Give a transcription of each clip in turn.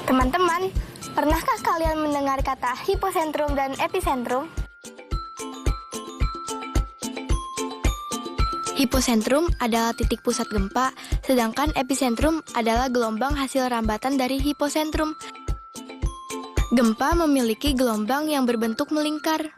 Teman-teman, pernahkah kalian mendengar kata hiposentrum dan epicentrum? Hiposentrum adalah titik pusat gempa, sedangkan epicentrum adalah gelombang hasil rambatan dari hiposentrum. Gempa memiliki gelombang yang berbentuk melingkar.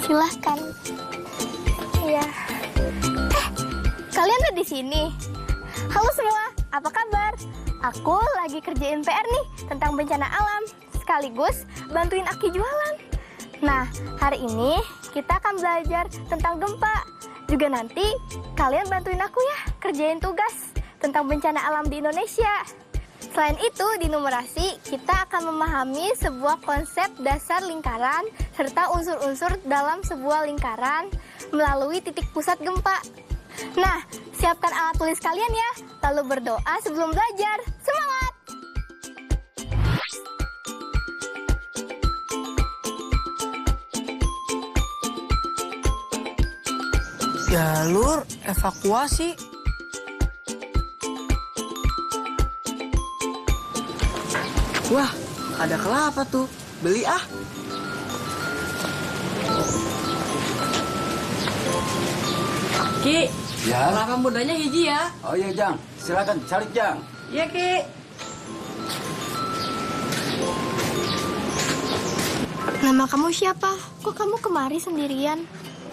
Silahkan. Iya. Kalian udah di sini. Halo semua, apa kabar? Aku lagi kerjain PR nih tentang bencana alam, sekaligus bantuin Aki jualan. Nah, hari ini kita akan belajar tentang gempa. Juga nanti kalian bantuin aku ya kerjain tugas tentang bencana alam di Indonesia. Selain itu, di numerasi kita akan memahami sebuah konsep dasar lingkaran serta unsur-unsur dalam sebuah lingkaran melalui titik pusat gempa. Nah, siapkan alat tulis kalian ya, lalu berdoa sebelum belajar. Semangat! Jalur evakuasi. Wah, ada kelapa tuh. Beli ah. Ki, Ya. kelapa mudanya hiji ya. Oh iya Jang, silakan cari Jang. Iya Ki. Nama kamu siapa? Kok kamu kemari sendirian?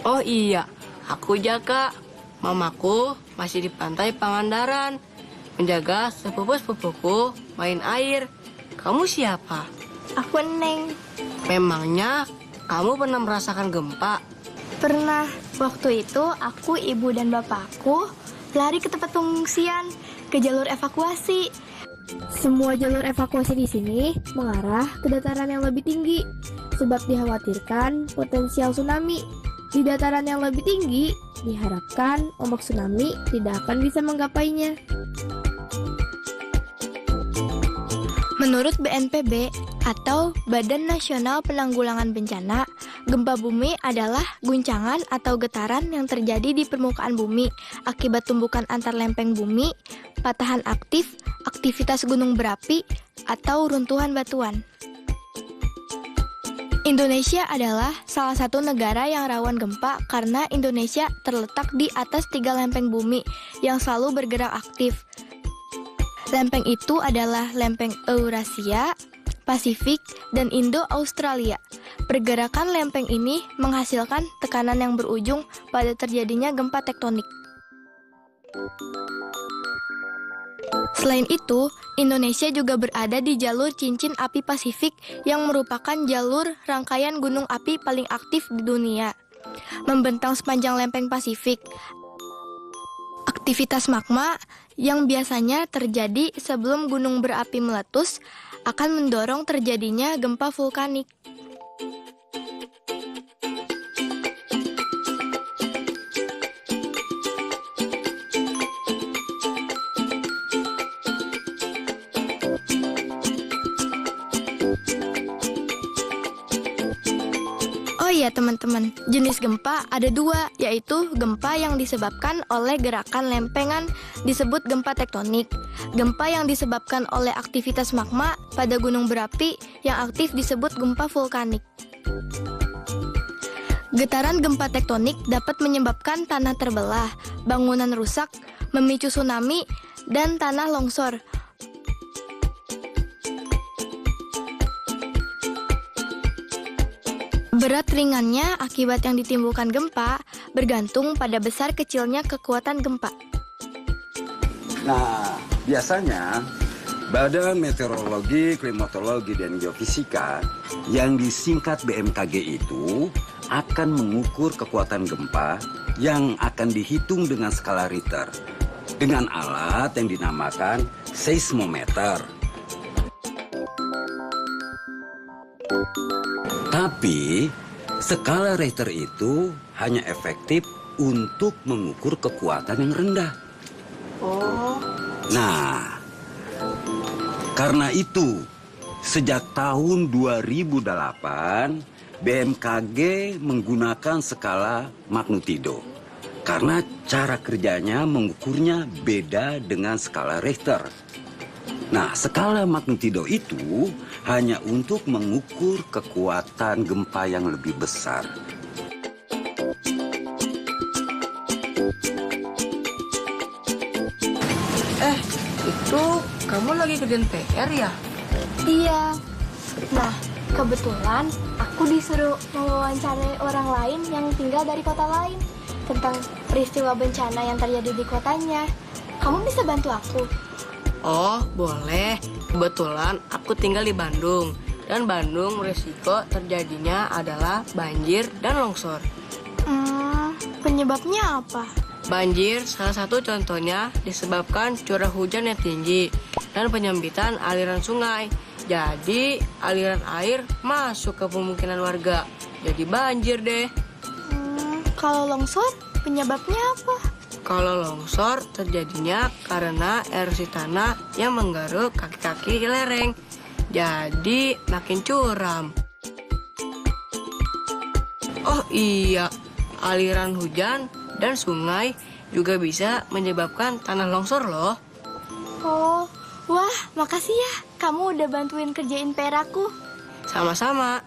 Oh iya, aku Jaka. Mamaku masih di pantai Pangandaran, menjaga sepupu-sepupuku main air. Kamu siapa? Aku Neng. Memangnya kamu pernah merasakan gempa? Pernah. Waktu itu aku, ibu, dan bapakku lari ke tempat pengungsian, ke jalur evakuasi. Semua jalur evakuasi di sini mengarah ke dataran yang lebih tinggi, sebab dikhawatirkan potensial tsunami. Di dataran yang lebih tinggi, diharapkan ombak tsunami tidak akan bisa menggapainya. Menurut BNPB atau Badan Nasional Penanggulangan Bencana, gempa bumi adalah guncangan atau getaran yang terjadi di permukaan bumi akibat tumbukan antar lempeng bumi, patahan aktif, aktivitas gunung berapi, atau runtuhan batuan. Indonesia adalah salah satu negara yang rawan gempa karena Indonesia terletak di atas 3 lempeng bumi yang selalu bergerak aktif. Lempeng itu adalah lempeng Eurasia, Pasifik, dan Indo-Australia. Pergerakan lempeng ini menghasilkan tekanan yang berujung pada terjadinya gempa tektonik. Selain itu, Indonesia juga berada di jalur cincin api Pasifik yang merupakan jalur rangkaian gunung api paling aktif di dunia. Membentang sepanjang lempeng Pasifik. Aktivitas magma yang biasanya terjadi sebelum gunung berapi meletus akan mendorong terjadinya gempa vulkanik. Oh iya teman-teman, jenis gempa ada 2, yaitu gempa yang disebabkan oleh gerakan lempengan disebut gempa tektonik. Gempa yang disebabkan oleh aktivitas magma pada gunung berapi yang aktif disebut gempa vulkanik. Getaran gempa tektonik dapat menyebabkan tanah terbelah, bangunan rusak, memicu tsunami, dan tanah longsor. Berat ringannya akibat yang ditimbulkan gempa bergantung pada besar kecilnya kekuatan gempa. Nah, biasanya Badan Meteorologi, Klimatologi, dan Geofisika yang disingkat BMKG itu akan mengukur kekuatan gempa yang akan dihitung dengan skala Richter dengan alat yang dinamakan seismometer. Tapi, skala Richter itu hanya efektif untuk mengukur kekuatan yang rendah. Oh, Nah, karena itu, sejak tahun 2008, BMKG menggunakan skala magnitudo. Karena cara kerjanya mengukurnya beda dengan skala Richter. Nah, skala magnitudo itu hanya untuk mengukur kekuatan gempa yang lebih besar. itu kamu lagi kerjain PR ya? Iya. Nah, kebetulan aku disuruh mewawancarai orang lain yang tinggal dari kota lain tentang peristiwa bencana yang terjadi di kotanya. Kamu bisa bantu aku? Oh, boleh. Kebetulan aku tinggal di Bandung. Dan Bandung risiko terjadinya adalah banjir dan longsor. Penyebabnya apa? Banjir salah satu contohnya disebabkan curah hujan yang tinggi dan penyempitan aliran sungai. Jadi aliran air masuk ke pemukiman warga. Jadi banjir deh. Kalau longsor, penyebabnya apa? Kalau longsor terjadinya karena erosi tanah yang menggeruk kaki-kaki lereng. Jadi makin curam. Oh iya, aliran hujan dan sungai juga bisa menyebabkan tanah longsor loh. Oh, wah, makasih ya. Kamu udah bantuin kerjain PR aku. Sama-sama.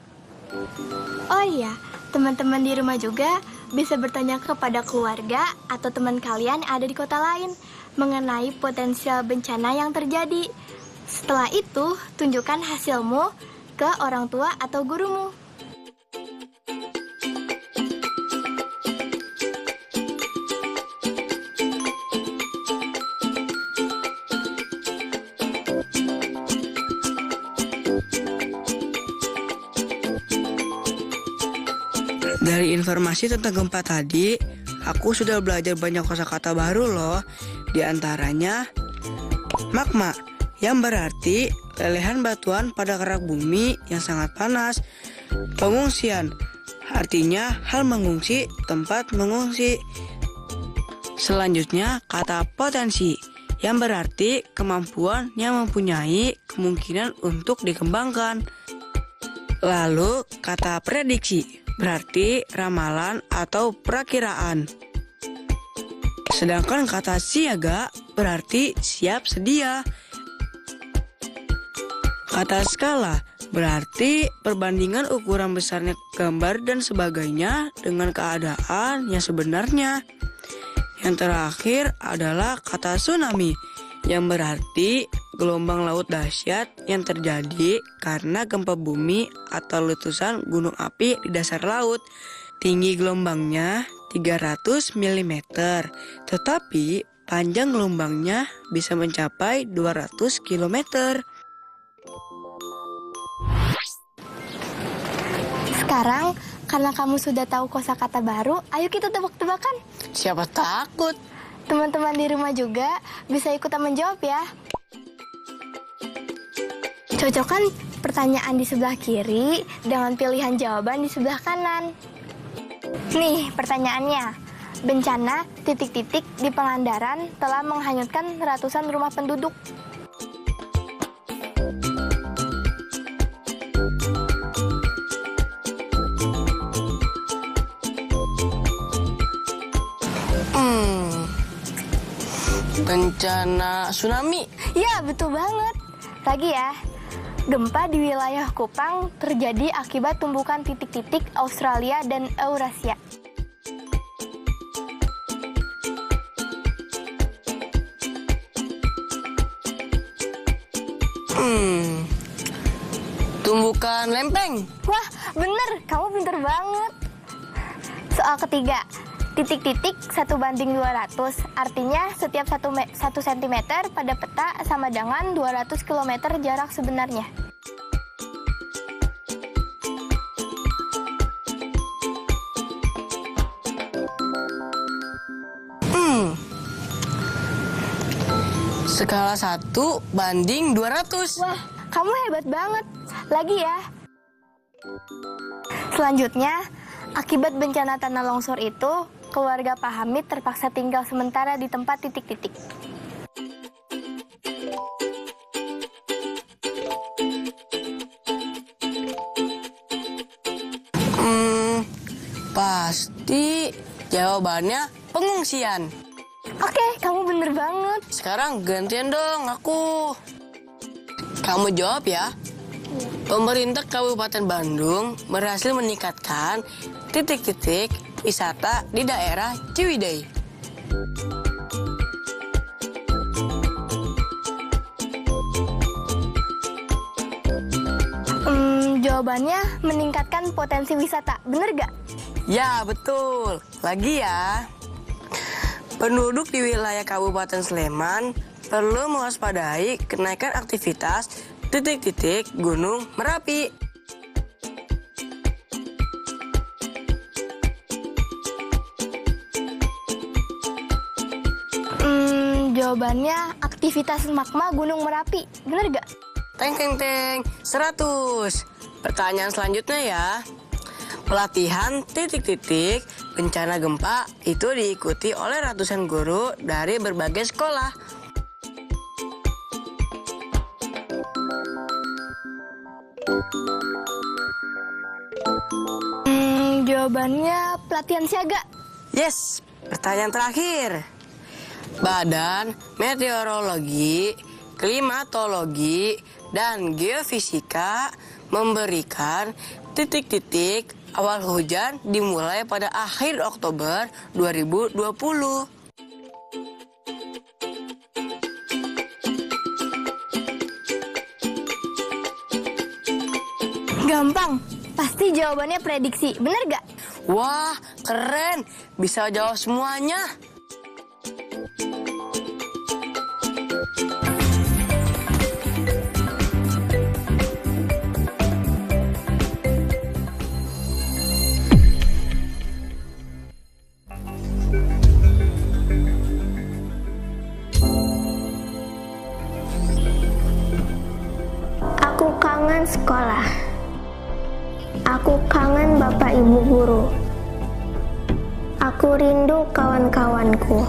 Oh iya, teman-teman di rumah juga bisa bertanya kepada keluarga atau teman kalian yang ada di kota lain mengenai potensial bencana yang terjadi. Setelah itu, tunjukkan hasilmu ke orang tua atau gurumu. Dari informasi tentang gempa tadi, aku sudah belajar banyak kosakata baru loh. Di antaranya, magma, yang berarti lelehan batuan pada kerak bumi yang sangat panas. Pengungsian, artinya hal mengungsi, tempat mengungsi. Selanjutnya, kata potensi, yang berarti kemampuan yang mempunyai kemungkinan untuk dikembangkan. Lalu, kata prediksi, berarti ramalan atau perakiraan. Sedangkan kata siaga berarti siap sedia. Kata skala berarti perbandingan ukuran besarnya gambar dan sebagainya dengan keadaan yang sebenarnya. Yang terakhir adalah kata tsunami, yang berarti gelombang laut dahsyat yang terjadi karena gempa bumi atau letusan gunung api di dasar laut. Tinggi gelombangnya 300 mm, tetapi panjang gelombangnya bisa mencapai 200 km. Sekarang, karena kamu sudah tahu kosakata baru, ayo kita tebak-tebakan. Siapa takut? Teman-teman di rumah juga bisa ikutan menjawab ya. Cocokkan pertanyaan di sebelah kiri dengan pilihan jawaban di sebelah kanan. Nih pertanyaannya. Bencana titik-titik di Pangandaran telah menghanyutkan ratusan rumah penduduk. Bencana tsunami. Ya, betul banget. Lagi ya. Gempa di wilayah Kupang terjadi akibat tumbukan titik-titik Australia dan Eurasia. Tumbukan lempeng. Wah, bener. Kamu pinter banget. Soal ketiga. Titik-titik 1:200. Artinya setiap 1 cm pada peta sama dengan 200 km jarak sebenarnya. Skala 1:200. Wah, kamu hebat banget. Lagi ya. Selanjutnya, akibat bencana tanah longsor itu, keluarga Pak Hamid terpaksa tinggal sementara di tempat titik-titik. Pasti jawabannya pengungsian. Oke, kamu bener banget. Sekarang gantian dong aku. Kamu jawab ya. Pemerintah Kabupaten Bandung berhasil meningkatkan titik-titik wisata di daerah Ciwidey. Jawabannya meningkatkan potensi wisata. Bener gak? Ya, betul. Lagi ya. Penduduk di wilayah Kabupaten Sleman perlu mewaspadai kenaikan aktivitas titik-titik Gunung Merapi. Jawabannya aktivitas magma Gunung Merapi. Bener gak? Teng teng teng, 100. Pertanyaan selanjutnya ya. Pelatihan titik-titik bencana gempa itu diikuti oleh ratusan guru dari berbagai sekolah. Jawabannya pelatihan siaga. Yes, pertanyaan terakhir. Badan Meteorologi, Klimatologi, dan Geofisika memberikan titik-titik awal hujan dimulai pada akhir Oktober 2020. Gampang, pasti jawabannya prediksi. Bener gak? Wah, keren. Bisa jawab semuanya. sekolah. Aku kangen Bapak Ibu guru. Aku rindu kawan-kawanku.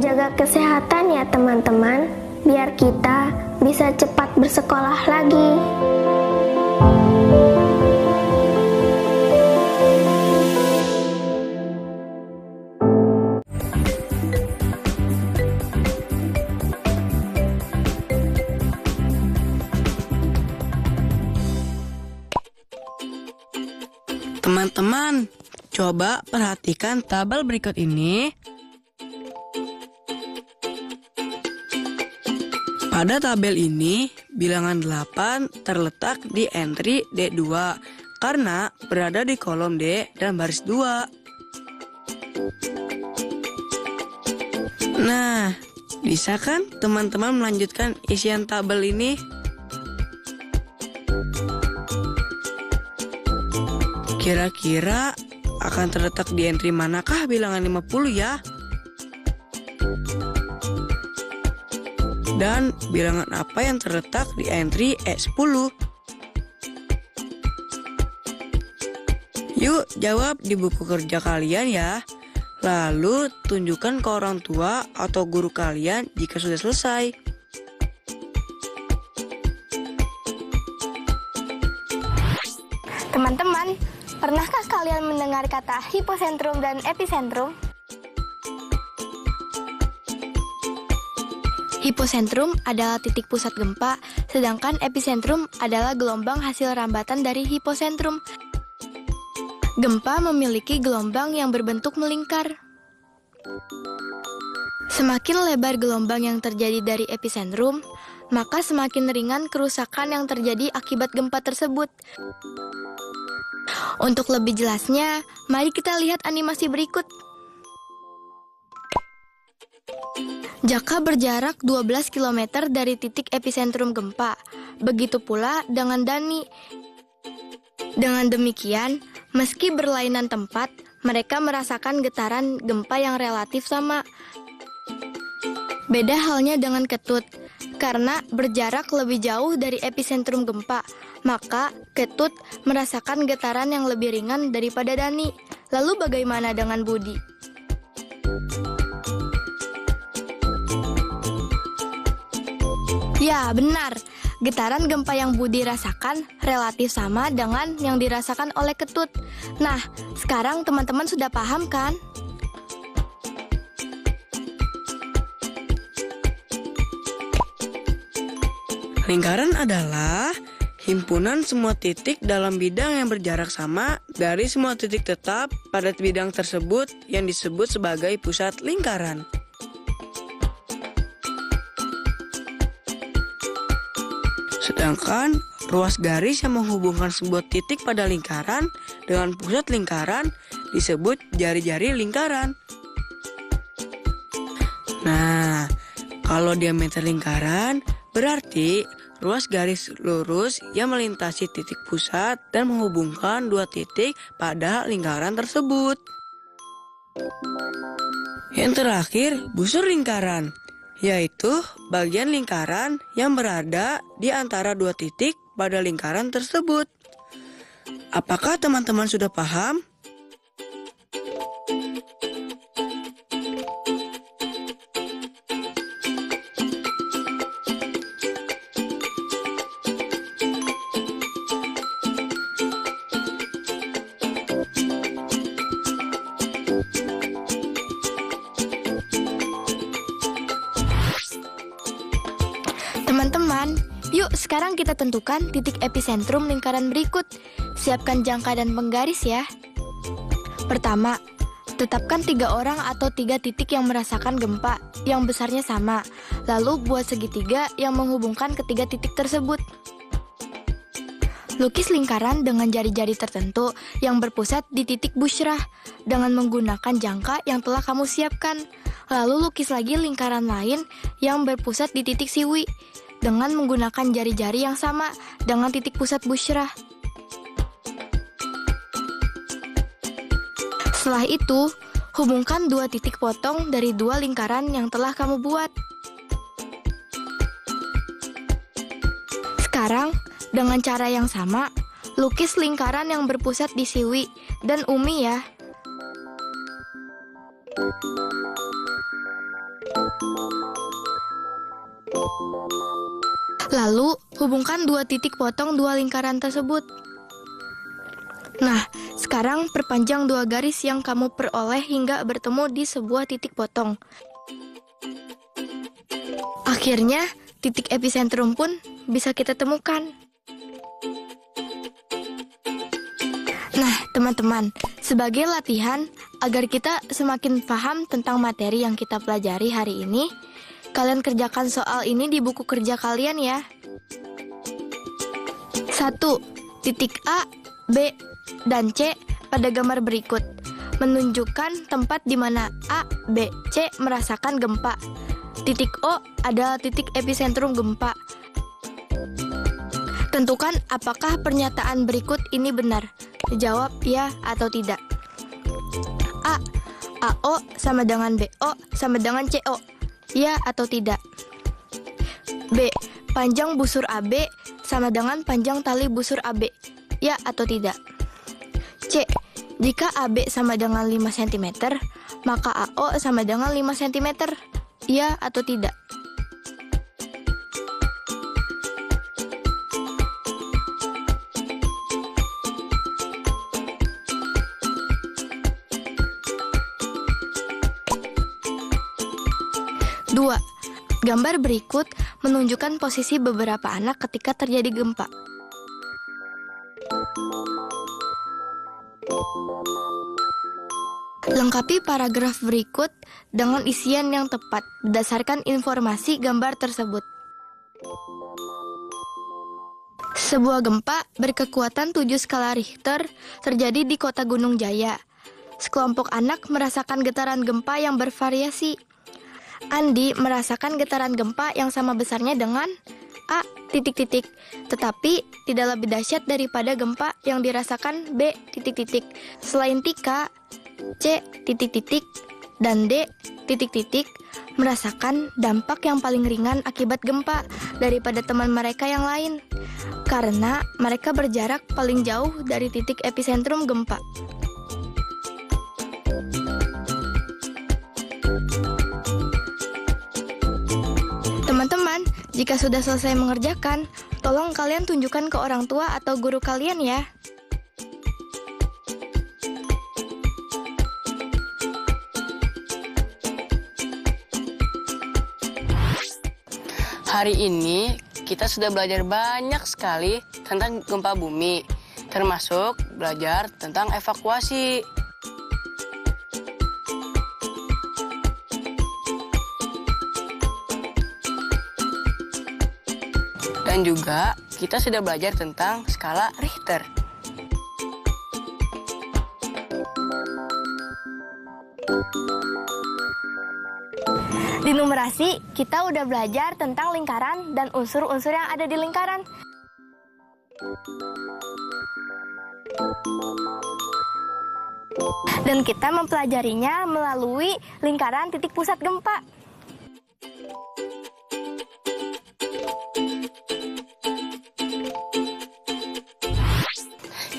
Jaga kesehatan ya teman-teman, biar kita bisa cepat bersekolah lagi. Teman-teman, coba perhatikan tabel berikut ini. Pada tabel ini, bilangan 8 terletak di entry D2 karena berada di kolom D dan baris 2. Nah, bisa kan teman-teman melanjutkan isian tabel ini? Kira-kira akan terletak di entry manakah bilangan 50 ya? Dan bilangan apa yang terletak di entry E10? Yuk jawab di buku kerja kalian ya. Lalu tunjukkan ke orang tua atau guru kalian jika sudah selesai. Teman-teman, pernahkah kalian mendengar kata hiposentrum dan epicentrum? Hiposentrum adalah titik pusat gempa, sedangkan epicentrum adalah gelombang hasil rambatan dari hiposentrum. Gempa memiliki gelombang yang berbentuk melingkar. Semakin lebar gelombang yang terjadi dari epicentrum, maka semakin ringan kerusakan yang terjadi akibat gempa tersebut. Untuk lebih jelasnya, mari kita lihat animasi berikut. Jaka berjarak 12 km dari titik epicentrum gempa. Begitu pula dengan Dani. Dengan demikian, meski berlainan tempat, mereka merasakan getaran gempa yang relatif sama. Beda halnya dengan Ketut. Karena berjarak lebih jauh dari epicentrum gempa, maka Ketut merasakan getaran yang lebih ringan daripada Dani. Lalu bagaimana dengan Budi? Ya, benar. Getaran gempa yang Budi rasakan relatif sama dengan yang dirasakan oleh Ketut. Nah, sekarang teman-teman sudah paham kan? Lingkaran adalah himpunan semua titik dalam bidang yang berjarak sama dari semua titik tetap pada bidang tersebut yang disebut sebagai pusat lingkaran. Sedangkan ruas garis yang menghubungkan sebuah titik pada lingkaran dengan pusat lingkaran disebut jari-jari lingkaran. Nah, kalau diameter lingkaran berarti ruas garis lurus yang melintasi titik pusat dan menghubungkan dua titik pada lingkaran tersebut. Yang terakhir, busur lingkaran, yaitu bagian lingkaran yang berada di antara dua titik pada lingkaran tersebut. Apakah teman-teman sudah paham? Teman-teman, yuk sekarang kita tentukan titik epicentrum lingkaran berikut. Siapkan jangka dan penggaris ya. Pertama, tetapkan 3 orang atau 3 titik yang merasakan gempa yang besarnya sama. Lalu buat segitiga yang menghubungkan ketiga titik tersebut. Lukis lingkaran dengan jari-jari tertentu yang berpusat di titik busyrah dengan menggunakan jangka yang telah kamu siapkan. Lalu lukis lagi lingkaran lain yang berpusat di titik siwi dengan menggunakan jari-jari yang sama dengan titik pusat busyrah. Setelah itu, Hubungkan dua titik potong dari dua lingkaran yang telah kamu buat. Sekarang, dengan cara yang sama, lukis lingkaran yang berpusat di Siwi dan Umi ya. Lalu, hubungkan dua titik potong dua lingkaran tersebut. Nah, sekarang perpanjang dua garis yang kamu peroleh hingga bertemu di sebuah titik potong. Akhirnya, titik epicentrum pun bisa kita temukan. Nah, teman-teman, sebagai latihan agar kita semakin paham tentang materi yang kita pelajari hari ini, kalian kerjakan soal ini di buku kerja kalian ya. 1. Titik A, B, dan C pada gambar berikut menunjukkan tempat di mana A, B, C merasakan gempa. Titik O adalah titik epicentrum gempa. Tentukan apakah pernyataan berikut ini benar. Jawab ya atau tidak. A. AO sama dengan BO sama dengan CO. Ya atau tidak. B. Panjang busur AB sama dengan panjang tali busur AB. Ya atau tidak. C. Jika AB sama dengan 5 cm, maka AO sama dengan 5 cm. Ya atau tidak. Dua, gambar berikut menunjukkan posisi beberapa anak ketika terjadi gempa. Lengkapi paragraf berikut dengan isian yang tepat berdasarkan informasi gambar tersebut. Sebuah gempa berkekuatan 7 skala Richter terjadi di kota Gunung Jaya. Sekelompok anak merasakan getaran gempa yang bervariasi. Andi merasakan getaran gempa yang sama besarnya dengan A, titik-titik, tetapi tidak lebih dahsyat daripada gempa yang dirasakan B, titik-titik. Selain Tika, C, titik-titik, dan D, titik-titik, merasakan dampak yang paling ringan akibat gempa daripada teman mereka yang lain, karena mereka berjarak paling jauh dari titik epicentrum gempa. Teman-teman, jika sudah selesai mengerjakan, tolong kalian tunjukkan ke orang tua atau guru kalian ya. Hari ini kita sudah belajar banyak sekali tentang gempa bumi, termasuk belajar tentang evakuasi. Dan juga kita sudah belajar tentang skala Richter. Di numerasi, kita udah belajar tentang lingkaran dan unsur-unsur yang ada di lingkaran. Dan kita mempelajarinya melalui lingkaran titik pusat gempa.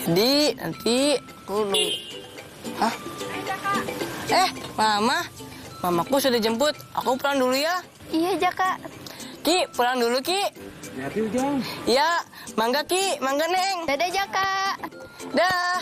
Jadi nanti aku nunggu. Hah? Mamaku sudah jemput. Aku pulang dulu ya. Iya, Jaka. Ki, pulang dulu Ki. Hati Ujang. Ya, mangga Ki, mangga Neng. Dadah, Jaka. Dah.